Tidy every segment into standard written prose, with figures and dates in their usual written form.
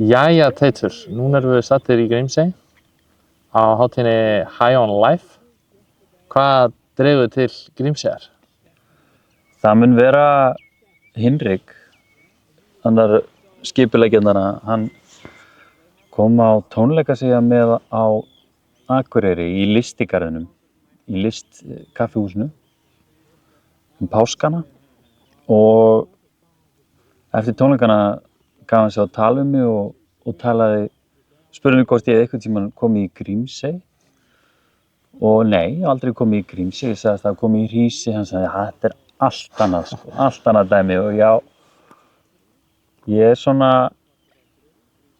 Jæja, Teitur, núna erum við staddir í Grímsey á hátíðinni High on Life. Hvað dregur til Grímseyjar? Það mun vera Hinrik, annar skipuleggjandana, hann kom á tónleika sig með á Akureyri í Lystigarðinum, í Listkaffihúsinu páskana og eftir tónleikana gaf hann sig á tal við mig og spurði mig hvort ég hefði einhvern tímann komið í Grímsey og nei, ég hef aldrei komið í Grímsey, ég sagðist að það komið í Hrísi, hann sagði þetta er allt annað sko, allt annað dæmi og já, ég svona,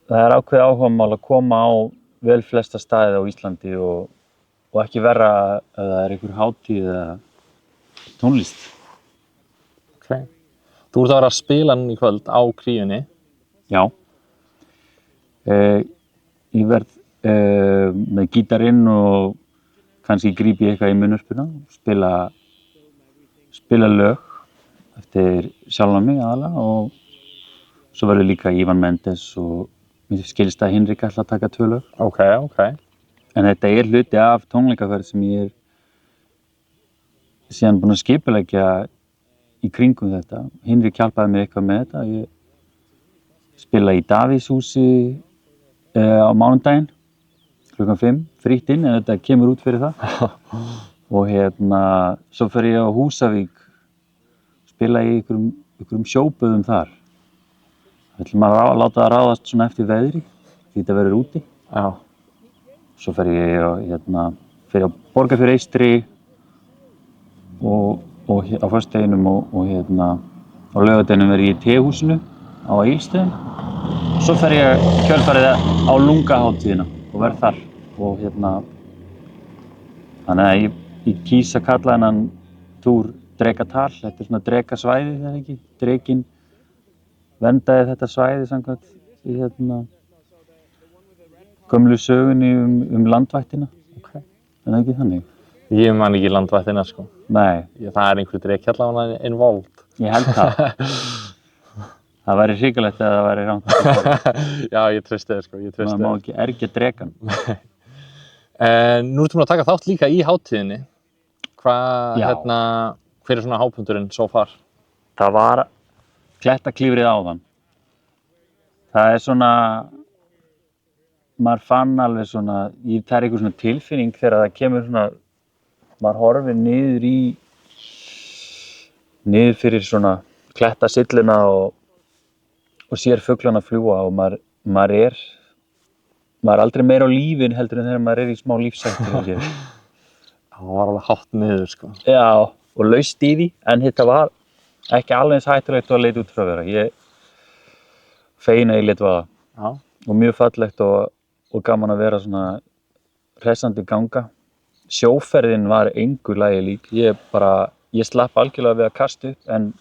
það er ákveðið áhugamál að koma á vel flesta staði á Íslandi og ekki verra ef það er einhver hátíð eða tónlist. Okay. Þú ert að vera að spila núna í kvöld á Kríunni. Já. Ég verð með gítarinn og kannski grípi ég eitthvað í munnhörpuna og spila lög eftir sjálfan mig aðalega og svo verður líka Ívan Mendes og mér skilst að Hinrik ætla að taka 2 lög. Ok. En þetta er hluti af tónleikaferð sem ég er síðan búinn að skipuleggja í kringum þetta. Hinrik hjálpaði mér eitthvað með þetta. Ég spila í Davíðshúsi á mánudaginn klukkan 5, frítt inn en þetta kemur út fyrir það. Og svo fer ég á Húsavík, spila í einhverjum sjóböðum þar. Við ætlum að láta það ráðast svona eftir veðri, því þetta verður úti. Já. Svo fer ég á Borgarfjörð Eystri og á föstudeginum og á laugardeginum verð ég í Tehúsinu á Egilsstöðum. Svo fer ég kjölfarið á Lungahátíðina og verð þar og þannig að ég kýs að kalla þennan túr Drekatal. Þetta er svona drekasvæði, það ekki? Drekinn verndaði þetta svæði samkvæmt í gömlu sögunni landvættina. Okay. En það ekki þannig? Ég man ekki landvættina sko. Nei. Það er einhver dreki allavega involved. Ég held það. Það væri hrikalegt ef það væri rangt. Já, ég treysti þér sko, Maður má ekki ergja drekann. Nú ertu búin að taka þátt líka í hátíðinni. Hver er svona hápunkturinn so far? Það var klettaklífrið áðan. Það er svona, maður fann alveg svona, það er einhver svona tilfinning þegar það kemur svona, maður horfir niður fyrir svona klettasilluna og sér fuglana fljúga og maður er aldrei meira á lífinu heldur en þegar maður er í smá lífshættu. Það var alveg hátt niður sko. Já, og laust í því, en þetta var ekki alveg eins hættulegt og að leit út frá að vera. Ég fegin að ég lét vaða. Já. Og mjög fallegt og gaman að vera svona hressandi ganga. Sjóferðin var engu lagi lík. Ég slapp algjörlega við að kasta upp en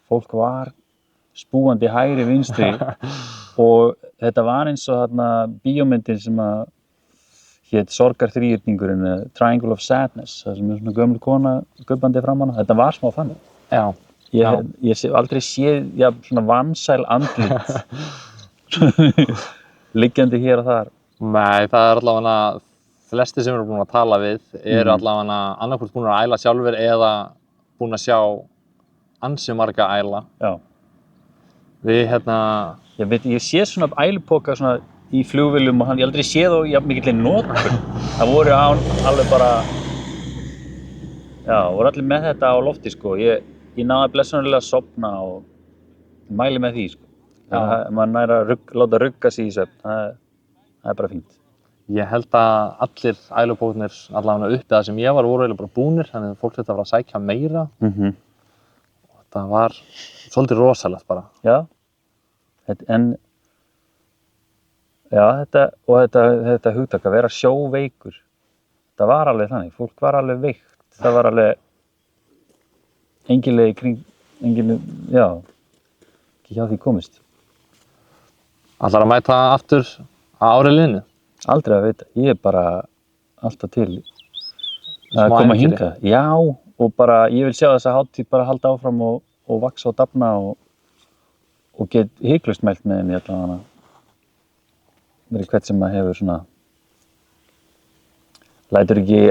fólk var spúandi hægri vinstri og þetta var eins og þarna bíómyndin sem að hét Sorgarþríhyrningurinn, Triangle of Sadness, það sem er svona gömul kona gubbandi fram hana. Þetta var smá þannig. Já. Ég hef aldrei séð svona vansæl andlit liggjandi hér og þar. Nei, það er allavega flestir sem eru búin að tala við eru allavega annarkvort búin að æla sjálfur eða búin að sjá ansi marga æla. Já. Ég sé svona ælupoka svona í flugvélum og ég aldrei séð og jafn mikilli notkun. Það voru alveg bara, voru allir með þetta á lofti sko. Ég náði blessunarlega að sofna og mæli með því sko. Maður nær að láta rugga sig í svefn, það er bara fínt. Ég held að allir ælupókarnir allavega uppi það sem ég voru eiginlega bara búnir, þannig að fólk þetta að fara að sækja meira. Og þetta var svolítið rosalegt bara. Já, þetta hugtak að vera sjóveikur, það var alveg þannig, fólk var alveg veikt, það var alveg engin leið í kring, ekki hjá því komist. Ætlarðu að mæta aftur á árið liðnu? Aldrei að vita, ég er bara alltaf til að koma hingað. Já, og bara ég vil sjá þessa hátíð bara halda áfram og vaxa og dafna og get hiklaust mælt með henni allavega. verið hvert sem að hefur svona lætur ekki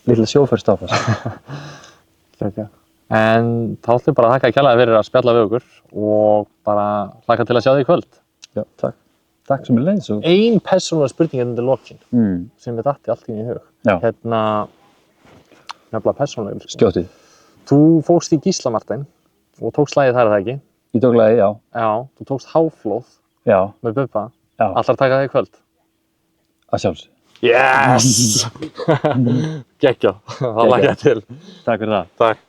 litla sjóferð stoppa sig. En þá ætlum ég bara að þakka kærlega fyrir að spjalla við okkur og bara hlakka til að sjá þig í kvöld. Já, takk. Takk sem er leiðis. Ein persónuleg spurning hérna til lokin sem við datti allt í hug. Já. Hérna, nefnilega persónuleg. Skjótið. Þú fórst í Gísla Martein og tókst lagið þar, er það ekki? Ég tók lagið, já. Já, þú tókst Háflóð Já. með Bubba. Já. Ætlar að taka það í kvöld? Að sjálfsögðu. Yes! Geggjað. Það lagði ég til. Takk fyrir það. Takk.